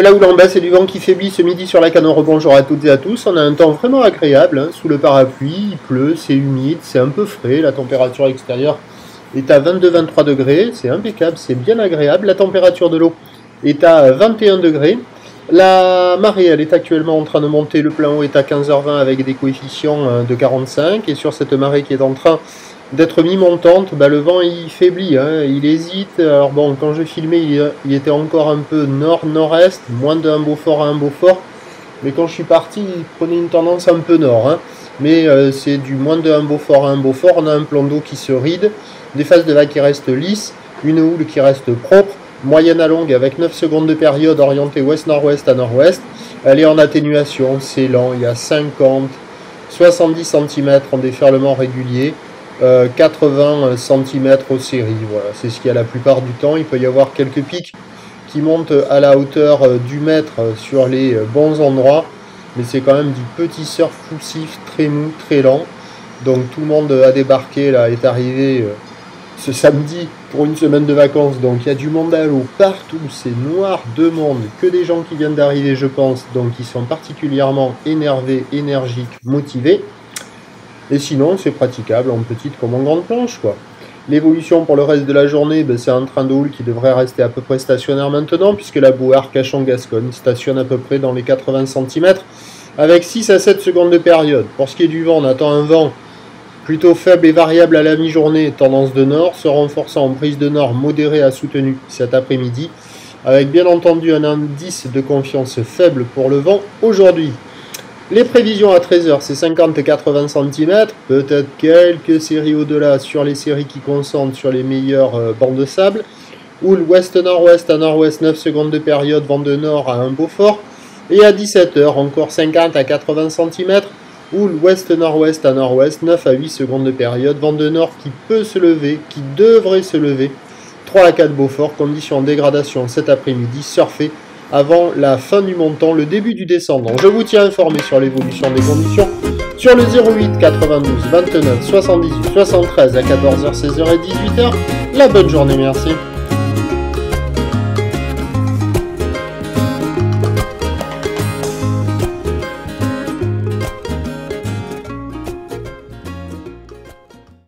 Là où l'en bas, c'est du vent qui faiblit ce midi sur la Canore. Bonjour à toutes et à tous. On a un temps vraiment agréable, hein, sous le parapluie. Il pleut, c'est humide, c'est un peu frais. La température extérieure est à 22-23 degrés. C'est impeccable, c'est bien agréable. La température de l'eau est à 21 degrés. La marée, elle est actuellement en train de monter. Le plein eau est à 15h20 avec des coefficients de 45. Et sur cette marée qui est en train d'être mi-montante, le vent il faiblit, hein, il hésite. Alors bon, quand je filmais, il était encore un peu nord-nord-est, moins d'un Beaufort à un Beaufort. Mais quand je suis parti, il prenait une tendance un peu nord. Hein. Mais c'est du moins d'un Beaufort à un Beaufort. On a un plan d'eau qui se ride, des phases de vague qui restent lisses, une houle qui reste propre, moyenne à longue avec 9 secondes de période orientée ouest-nord-ouest à nord-ouest. Elle est en atténuation, c'est lent, il y a 50, 70 cm en déferlement régulier. 80 cm aux séries, voilà, c'est ce qu'il y a la plupart du temps. Il peut y avoir quelques pics qui montent à la hauteur du mètre sur les bons endroits, mais c'est quand même du petit surf poussif, très mou, très lent. Donc tout le monde a débarqué, là, est arrivé ce samedi pour une semaine de vacances, donc il y a du monde à l'eau partout, c'est noir de monde, que des gens qui viennent d'arriver je pense, donc ils sont particulièrement énervés, énergiques, motivés. Et sinon, c'est praticable en petite comme en grande planche, quoi. L'évolution pour le reste de la journée, c'est un train de houle qui devrait rester à peu près stationnaire maintenant, puisque la boue Arcachon-Gascogne stationne à peu près dans les 80 cm, avec 6 à 7 secondes de période. Pour ce qui est du vent, on attend un vent plutôt faible et variable à la mi-journée, tendance de nord, se renforçant en prise de nord modérée à soutenue cet après-midi, avec bien entendu un indice de confiance faible pour le vent aujourd'hui. Les prévisions à 13h, c'est 50 et 80 cm, peut-être quelques séries au-delà sur les séries qui concentrent sur les meilleurs bancs de sable. Houle ouest-nord-ouest à nord-ouest, 9 secondes de période, vent de nord à un Beaufort. Et à 17h, encore 50 à 80 cm, houle ouest-nord-ouest à nord-ouest, 9 à 8 secondes de période, vent de nord qui peut se lever, qui devrait se lever. 3 à 4 Beaufort, conditions en dégradation cet après-midi, surfer avant la fin du montant, le début du descendant. Je vous tiens informé sur l'évolution des conditions sur le 08 92 29 78 73 à 14h, 16h et 18h. La bonne journée, merci.